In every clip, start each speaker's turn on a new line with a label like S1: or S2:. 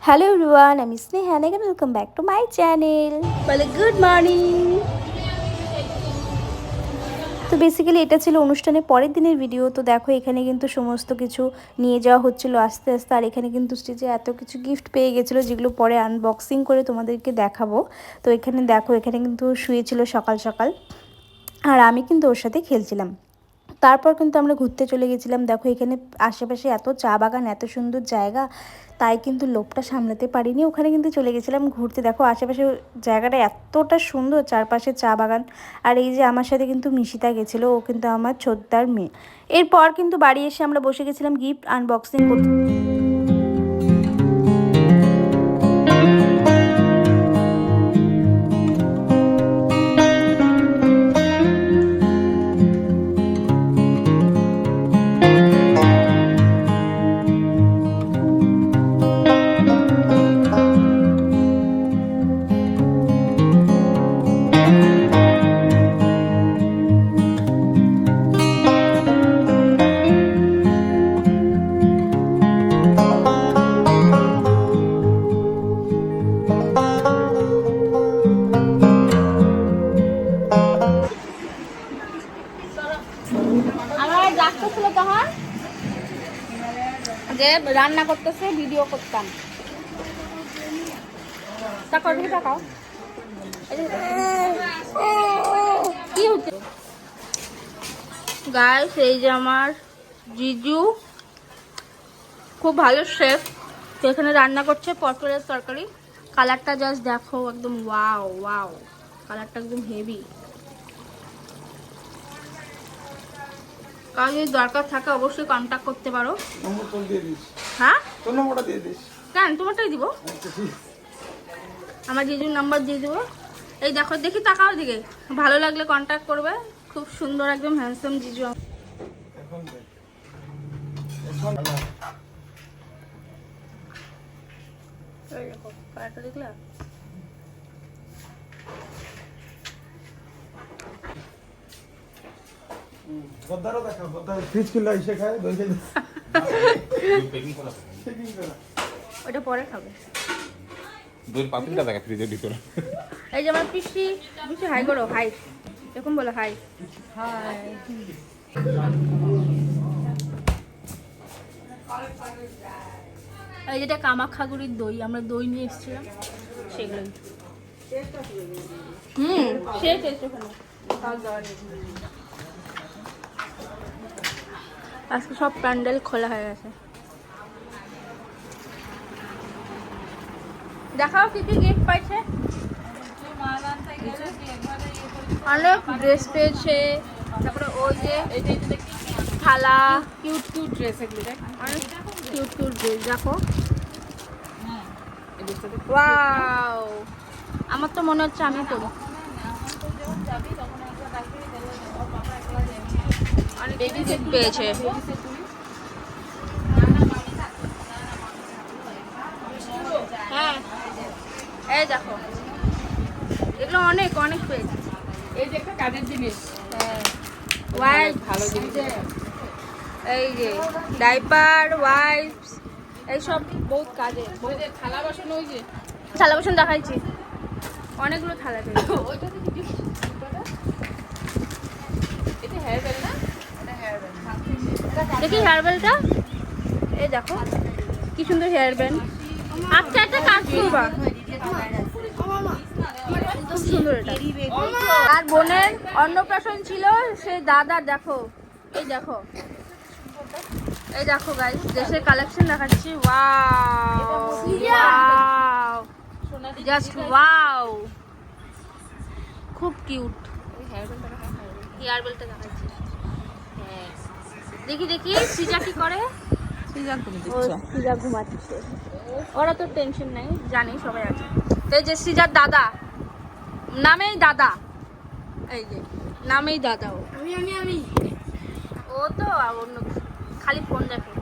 S1: Hello everyone, আমি Sneha and welcome back to my channel. বলে good morning. তো basically এটা ছিল অনুষ্ঠানের পরের দিনের ভিডিও। তো দেখো এখানে কিন্তু সমস্ত কিছু নিয়ে যাওয়া হচ্ছিল আস্তে আস্তে। আর এখানে কিন্তু স্টেজে এত কিছু গিফট পেয়ে গেছিলো, যেগুলো পরে আনবক্সিং করে তোমাদেরকে দেখাবো। তো এখানে দেখো, এখানে কিন্তু শুয়েছিল সকাল সকাল, আর আমি কিন্তু ওর সাথে খেলছিলাম। তারপর কিন্তু আমরা ঘুরতে চলে গেছিলাম। দেখো এখানে আশেপাশে এত চা বাগান, এত সুন্দর জায়গা, তাই কিন্তু লোভটা সামলাতে পারিনি, ওখানে কিন্তু চলে গেছিলাম ঘুরতে। দেখো আশেপাশে জায়গাটা এতটা সুন্দর, চারপাশে চা বাগান। আর এই যে আমার সাথে কিন্তু মিশিতা গেছিলো, ও কিন্তু আমার ছোটদার মেয়ে। এরপর কিন্তু বাড়ি এসে আমরা বসে গেছিলাম গিফট আনবক্সিং করতে। আমার ডাকতেছিল তখন যে রান্না করতেছে, ভিডিও করতাম। তাকাও দিকে তাকাও, কি হচ্ছে গাইস? এই যে আমার জিজু, খুব ভালো শেফ। তো এখানে রান্না করছে পটলের তরকারি। কালারটা জাস্ট দেখো, একদম ওয়াও ওয়াও, কালারটা একদম হেভি। কারো যদি দরকার থাকে অবশ্যই কন্ট্যাক্ট করতে পারো। হ্যাঁ, তোর নম্বরটা দিয়ে দিস। কেন, তোমারটাই দিব। আমার জিজুর নাম্বার দিয়ে দেবো। এই দেখো, দেখি তাকাও দিকে, ভালো লাগলে কন্ট্যাক্ট করবে। খুব সুন্দর, একদম হ্যান্ডসাম জিজু। দেখলা ওটা পরে খাবে।
S2: দইয়ের পাতিলটা দেখা ফ্রিজের ভিতরে।
S1: এই যে আমার পিসি, পিসি হাই করো, হাই এরকম বলো, হাই হাই। এই যেটা কামাখ্যাগুড়ির দই, আমরা দই নিয়ে এসেছিলাম সেগুলোই। সে টেস্ট ওখানে। আজকে সব প্যান্ডেল খোলা হয়ে গেছে। দেখাও কি কি গিফট পাইছে। অনেক ড্রেস পেয়েছে, তারপরে ওই যে থালা, কিউট কিউট ড্রেস, এগুলো অনেক কিউট কিউট ড্রেস। দেখো ওয়াও, আমার তো মনে হচ্ছে আমি পড়ি। অনেক বেবি সেট পেয়েছে। হ্যাঁ, এই দেখো এগুলো অনেক অনেক পেয়েছে।
S3: এই যে একটা কাজের জিনিস,
S1: হ্যাঁ, ওয়াইপ
S3: ভালো জিনিস।
S1: এই যে ডাইপার, ওয়াইপস, এইসব বহুত কাজে।
S3: ওই যে থালা বাসন, ওই যে
S1: থালা বাসন দেখাইছি, অনেকগুলো থালা পেয়েছে।
S3: ওইটা তো কি, এটা হেয়ার বেল না? এটা হেয়ার বেল।
S1: দেখি হেয়ার বেলটা, এই দেখো কি সুন্দর হেয়ার ব্যান্ড। আচ্ছা, একটা কাজ করবা, সুন্দর এটা। আর বোনের অন্নপ্রাশন ছিল, সে দাদা দেখো, এই দেখো, এই দেখো গাইস, দেশের কালেকশন দেখাচ্ছি। ওয়াও ওয়াও, জাস্ট ওয়াও, খুব কিউট। হেয়ার বেলটা দেখাচ্ছি। দেখি দেখি সিজা কি করে। সিজা ঘুমাচ্ছে, ওরা তো টেনশন নেই, জানি সবাই আছে। তো এই যে সিজার দাদা, নামেই দাদা, এই যে নামেই দাদা। ও আমি ও তো অন্য খালি ফোন দেখে।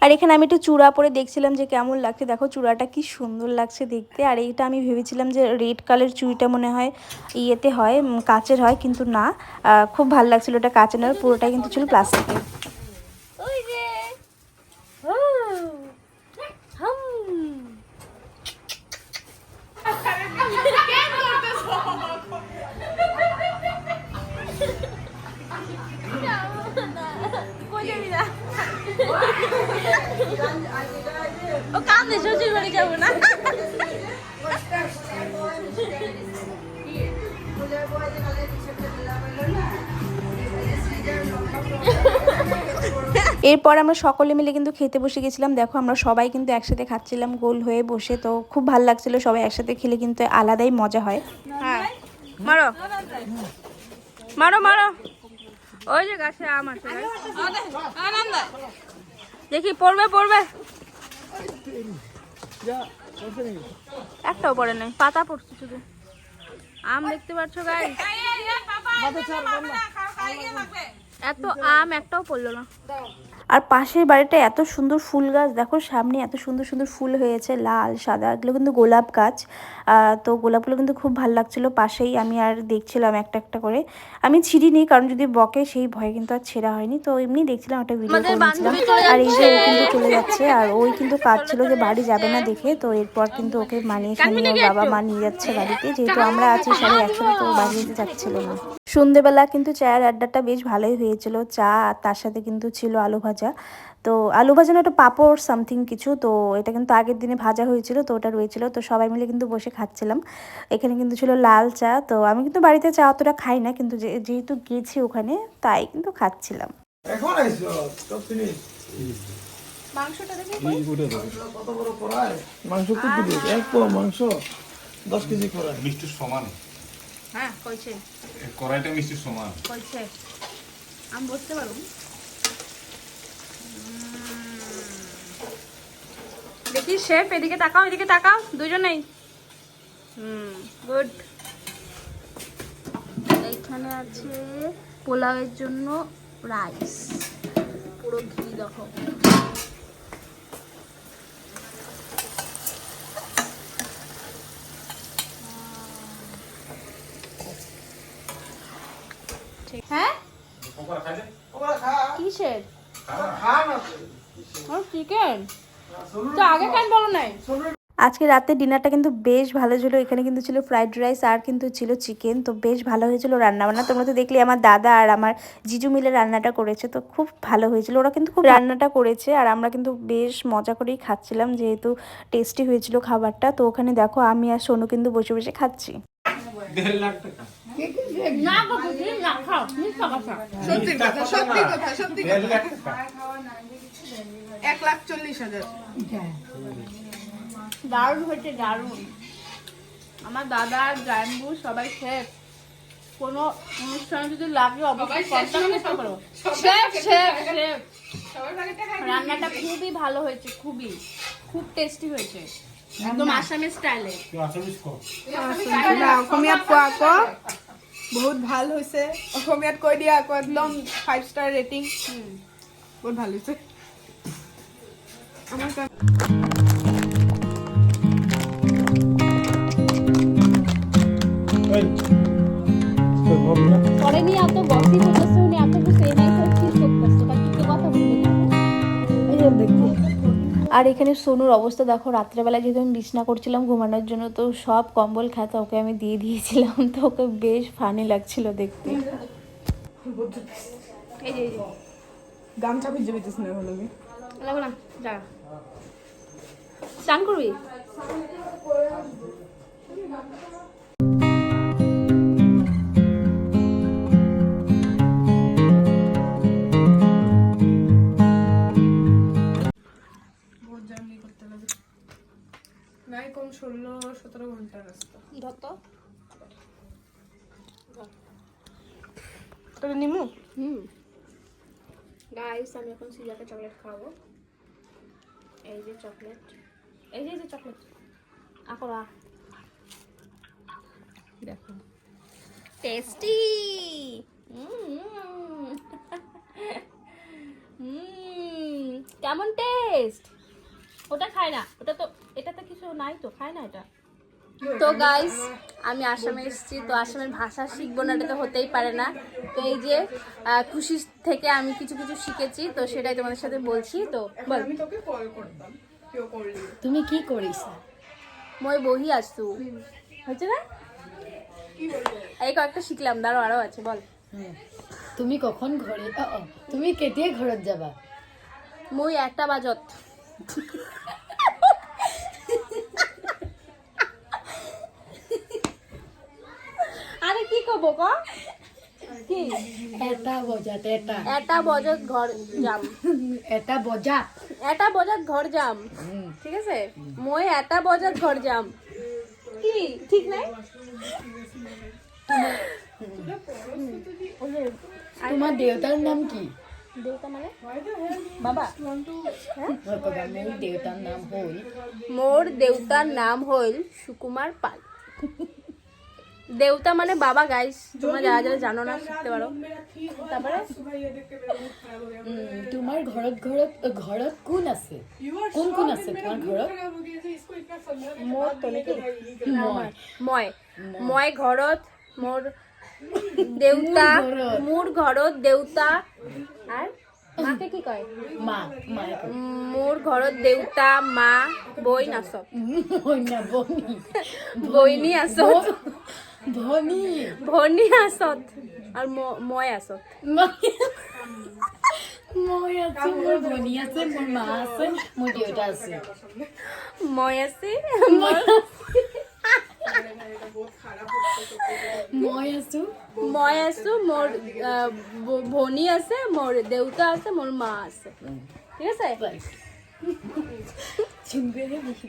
S1: আর এখানে আমি একটু চূড়া পরে দেখছিলাম যে কেমন লাগছে। দেখো চূড়াটা কি সুন্দর লাগছে দেখতে। আর এইটা আমি ভেবেছিলাম যে রেড কালার চুড়িটা মনে হয় ইয়েতে হয়, কাচের হয়, কিন্তু না, খুব ভালো লাগছিল। এটা কাচের নয়, পুরোটাই কিন্তু ছিল প্লাস্টিকের।
S4: ও কান্দে, শ্বশুর বাড়ি যাবো না।
S1: এরপর আমরা সকলে মিলে কিন্তু খেতে বসে গেছিলাম। দেখো আমরা সবাই কিন্তু একসাথে খাচ্ছিলাম গোল হয়ে বসে, তো খুব ভালো লাগছিল। সবাই একসাথে খেলে কিন্তু আলাদাই মজা হয়।
S4: হ্যাঁ মারো মারো মারো, ওই যে গাছে আম আছে, দেখি পড়বে পড়বে, একটাও পড়ে নাই, পাতা পড়ছে শুধু। আম দেখতে পাচ্ছ গাইস, এত আম একটাও পড়লো না।
S1: আর পাশের বাড়িটা এত সুন্দর ফুল গাছ, দেখো সামনে এত সুন্দর সুন্দর ফুল হয়েছে, লাল সাদা, এগুলো কিন্তু গোলাপ গাছ। তো গোলাপগুলো কিন্তু খুব ভালো লাগছিল। পাশেই আমি আর দেখছিলাম একটা একটা করে। আমি ছিঁড়িনি, কারণ যদি বকে সেই ভয়ে কিন্তু আর ছেঁড়া হয়নি। তো এমনি দেখছিলাম, একটা ভিডিও করে নিয়েছিলাম। আর এই যে ও কিন্তু চলে যাচ্ছে, আর ওই কিন্তু কাঁদছিল যে বাড়ি যাবে না দেখে। তো এরপর কিন্তু ওকে মানিয়ে সানিয়ে ওর বাবা মা নিয়ে যাচ্ছে বাড়িতে, যেহেতু আমরা আছি সবাই একসাথে, তো বাড়ি যেতে যাচ্ছিল না। সন্ধ্যেবেলা কিন্তু চায়ের আড্ডাটা বেশ ভালোই হয়েছিল। চা আর তার সাথে কিন্তু ছিল আলু ভাজা। তো আলু ভাজা না, একটা পাঁপড় সামথিং কিছু, তো এটা কিন্তু আগের দিনে ভাজা হয়েছিল, তো ওটা রয়েছিল। তো সবাই মিলে কিন্তু বসে খাচ্ছিলাম। এখানে কিন্তু ছিল লাল চা। তো আমি কিন্তু বাড়িতে চা অতটা খাই না, কিন্তু যেহেতু গেছি ওখানে, তাই কিন্তু খাচ্ছিলাম।
S5: এখন আইছো তো ফিনিশ।
S4: মাংসটা দেখে
S5: কত বড় কড়াই, মাংস কত দিবে? এক পোয়া মাংস 10 কেজি কড়াই।
S2: মিষ্টির সমান,
S4: হ্যাঁ কইছে
S2: কড়াইটা মিষ্টির সমান।
S4: কইছে, আমি বসতে পারবো। দেখি শেফ, এদিকে তাকাও, এদিকে তাকাও দুজনেই। গুড। এইখানে আছে পোলাওয়ের জন্য রাইস, পুরো ঘি দেখো। হ্যাঁ কিসের চিকেন? তো আগে কেন বলো নাই?
S1: আজকে রাতে ডিনারটা কিন্তু বেশ ভালো ছিল। এখানে কিন্তু ছিল ফ্রাইড রাইস আর কিন্তু ছিল চিকেন। তো বেশ ভালো হয়েছিল রান্নাবান্না। তোমরা তো দেখলে আমার দাদা আর আমার জিজু মিলে রান্নাটা করেছে, তো খুব ভালো হয়েছিল। ওরা কিন্তু খুব রান্নাটা করেছে, আর আমরা কিন্তু বেশ মজা করেই খাচ্ছিলাম, যেহেতু টেস্টি হয়েছিল খাবারটা। তো ওখানে দেখো আমি আর সোনু কিন্তু বসে বসে খাচ্ছি।
S2: 1.5 লাখ টাকা।
S4: না বাবু, না খাও, মিথ্যা কথা।
S3: সত্যি কথা, সত্যি কথা, সত্যি
S2: 1.5 লাখ টাকা।
S3: 1,40,000।
S4: দারুণ হয়েছে, দারুণ। আমার দাদা, জানবু সবাই শেফ। কোনো অনুষ্ঠানে যদি লাগে অবশ্যই কন্টাক্ট করতে পারো। শেফ শেফ শেফ, রান্নাটা খুবই ভালো হয়েছে, খুবই খুব টেস্টি হয়েছে, একদম আসামি স্টাইলে।
S3: অসমীয়াত কোৱা আকৌ, বহুত ভাল হৈছে। অসমীয়াত কৈ দিয়া আকৌ, একদম 5 ষ্টাৰ ৰেটিং। বহুত ভাল হৈছে আমার
S4: পরে নিয়ে এত গসি করতেছে, উনি এত কিছু এই নাই করে ফিল করতেছে, বাট কিছু কথা বলি না।
S1: আর এখানে সোনুর অবস্থা দেখো, রাত্রেবেলা যেহেতু আমি বিছনা করছিলাম ঘুমানোর জন্য, তো সব কম্বল খাতা ওকে আমি দিয়ে দিয়েছিলাম। তো ওকে বেশ ফানি লাগছিল দেখতে।
S4: এই যে
S3: গামছা খুঁজে পেতেছি না হলো আমি।
S4: লাগো না, যা চান করবি।
S3: বহুত জার্নি করতে লাগে, নাই কম 16-17 ঘন্টা রাস্তা।
S4: ধত
S3: তোরা নিমু
S4: গাইস, আমি এখন সিজাকে চকলেট খাওয়াবো। এই যে চকলেট, এই যে চকলেট আকরা,
S3: দেখো
S4: টেস্টি। কেমন টেস্ট? টেস্ট। ওটা খায় না, ওটা তো এটাতে কিছু নাই তো, খায় না এটা। তো গাইস আমি আসামে এসেছি, তো আসামের ভাষা শিখবো না, এটা তো হতেই পারে না। তো এই যে খুশি থেকে আমি কিছু কিছু শিখেছি, তো সেটাই তোমাদের সাথে বলছি। তো বল,
S3: আমি তোকে কল করতাম, কেউ করলি
S6: তুমি কি করিস?
S4: মই বহি আছো, হচ্ছে না? এই কয়েকটা শিখলাম, দাঁড়ো আরো আছে, বল।
S6: তুমি কখন ঘরে তুমি কেতিয়া ঘৰত যাবা?
S4: মই 1টা বাজত। আরে কি কব ক? কি?
S6: 1টা বজাত,
S4: 1টা বজাত ঘর যাম।
S6: 1টা বজাত
S4: 1টা বজাত ঘর যাম, ঠিক আছে? মই 1টা বজাত ঘর যাম। কি ঠিক নাই?
S6: তোমাৰ দেউতাৰ নাম কি?
S4: দেউতা মানে বাবা।
S6: মোৰ দেউতাৰ নাম হ'ল
S4: মোর দেউতার নাম হইল সুকুমার পাল। দেউতা মানে বাবা গাইস, তোমরা যারা যারা জানো না শিখতে পারো। তারপরে
S6: তোমাৰ ঘৰত কোন আছে? কোন কোন আছে তোমাৰ ঘৰত?
S4: মোর তো নাকি মই মই ঘরত মোর দেউতা, মোর ঘরত দেউতা আর মাকে কি কয়?
S6: মা
S4: মোর ঘরত দেউতা, মা, বইন আসত।
S6: না বনি
S4: বইনি আসত,
S6: ভনী
S4: ভনী আসত আর মই আসত।
S6: মই আছো, মোৰ ভনী আছে, মোৰ মা আছে, মোৰ দেউতা আছে।
S4: মই আছে,
S6: মই আছো,
S4: মই আছো, মোর ভনী আছে, মোর দেউতা আছে, মোর মা আছে, ঠিক আছে?
S6: চিনবেহে দেখি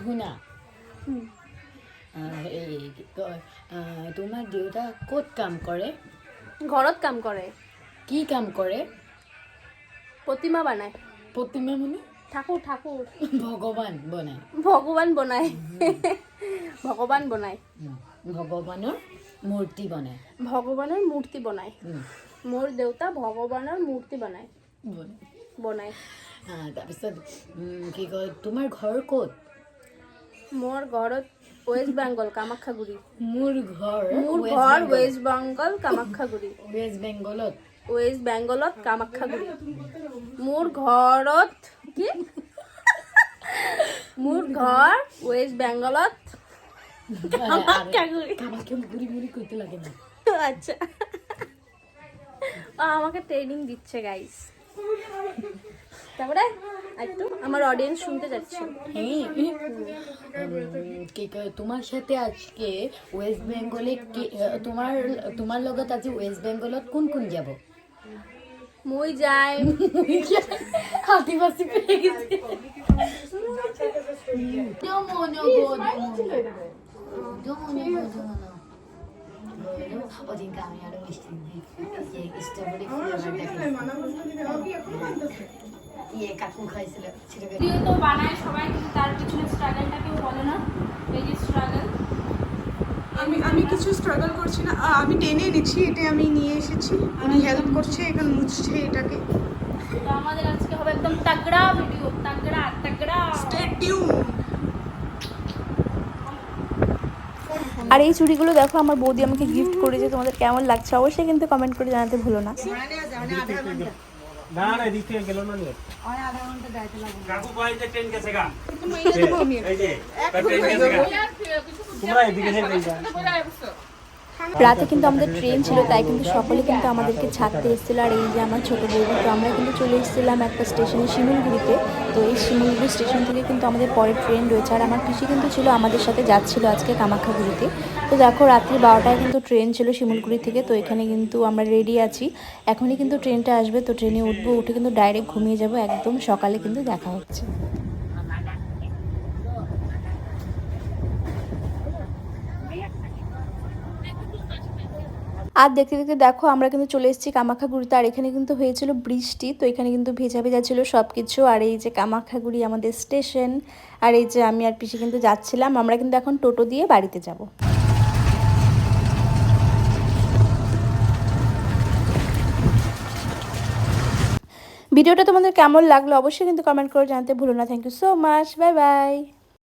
S6: শুনা, এই কি কয়, তোমাৰ দেউতা ক'ত কাম কৰে?
S4: ঘৰত কাম কৰে,
S6: কি কাম কৰে?
S4: প্ৰতিমা বনায়।
S6: প্ৰতিমা মানে
S4: ঠাকুর ঠাকুর
S6: ভগৱান বনায়।
S4: ভগবান বনায়, ভগবান বনায়,
S6: ভগৱানৰ মূৰ্তি বনায়।
S4: ভগবানের মূর্তি বনায়। মোর দেউতা ভগবানের মূর্তি বনায় বনায়।
S6: তাৰপিছত কি কয়, তোমাৰ ঘৰ ক'ত?
S4: মোর ঘরত ওয়েস্ট বেঙ্গল কামাখ্যাগুড়ি।
S6: মোৰ ঘৰ
S4: মোর ঘর ওয়েস্ট বেঙ্গল কামাখ্যাগুড়ি।
S6: ৱেষ্ট বেংগলত।
S4: ওয়েস্ট বেঙ্গলত কামাখ্যাগুড়ি। মোর ঘরত কি? মোর ঘর ওয়েস্ট বেঙ্গলত কামাখ্যাগুড়ি।
S6: কামাখ্যাগুড়ি মুড়ি করতে লাগে না।
S4: আচ্ছা, আমাকে ট্রেনিং দিচ্ছে গাইস। তারপরে একটু আমার অডিয়েন্স শুনতে যাচ্ছে।
S6: কি কয়, তোমার সাথে আজকে ওয়েস্ট বেঙ্গলে তোমার লগত আজি ওয়েস্ট বেঙ্গলত কোন কোন যাব?
S4: মই যাই,
S6: আদিবাসী পেয়ে গেছে। 어딘가 আমি আরো মিষ্টি স্ট্রবেরি ইয়ে কাকু খাইছিল সেটাকে
S4: ভিডিও তো বানায় সবাই, কিন্তু তার পিছনে স্ট্রাগলটা কেউ বলে না। এই যে স্ট্রাগল,
S3: আমি কিছু স্ট্রাগল করছি না, আমি টেনে এনেছি, এটা আমি নিয়ে এসেছি, উনি হেল্প করছে, এখন মুছছে এটাকে।
S4: তো আমাদের আজকে হবে একদম তাগড়া ভিডিও, তাগড়া তাগড়া।
S3: Stay tune.
S1: আর এই চুড়িগুলো দেখো আমার বৌদি আমাকে গিফট করেছে, তোমাদের কেমন লাগছে অবশ্যই কিন্তু কমেন্ট করে জানাতে ভুলো না।
S2: না না দিতে গেল না রে আর আধা ঘন্টা যাইতে লাগবে। কাকু কইতে ট্রেন গেছে গা, এই যে ট্রেন গেছে গা, তোমরা এদিকে যাই যা।
S1: রাতে কিন্তু আমাদের ট্রেন ছিল, তাই কিন্তু সকলে কিন্তু আমাদেরকে ছাড়তে এসেছিলো। আর এই যে আমার ছোটো বৌদি, তো আমরা কিন্তু চলে এসেছিলাম একটা স্টেশনে শিমুলগুড়িতে। তো এই শিমুলগুড়ি স্টেশন থেকে কিন্তু আমাদের পরের ট্রেন রয়েছে। আর আমার পিসি কিন্তু ছিল আমাদের সাথে, যাচ্ছিলো আজকে কামাখ্যাগুড়িতে। তো দেখো রাত্রি 12টায় কিন্তু ট্রেন ছিল শিমুলগুড়ি থেকে। তো এখানে কিন্তু আমরা রেডি আছি, এখনই কিন্তু ট্রেনটা আসবে। তো ট্রেনে উঠবো, উঠে কিন্তু ডাইরেক্ট ঘুমিয়ে যাব, একদম সকালে কিন্তু দেখা হচ্ছে। আর দেখতে দেখতে দেখো আমরা কিন্তু চলে এসেছি কামাখ্যাগুড়িতে। আর এখানে কিন্তু হয়েছিল বৃষ্টি, তো এখানে কিন্তু ভেজা ভেজা ছিল সব কিছু। আর এই যে কামাখ্যাগুড়ি আমাদের স্টেশন, আর এই যে আমি আর পিসি কিন্তু যাচ্ছিলাম। আমরা কিন্তু এখন টোটো দিয়ে বাড়িতে যাব। ভিডিওটা তোমাদের কেমন লাগলো অবশ্যই কিন্তু কমেন্ট করে জানাতে ভুলো না। Thank you so much, bye by.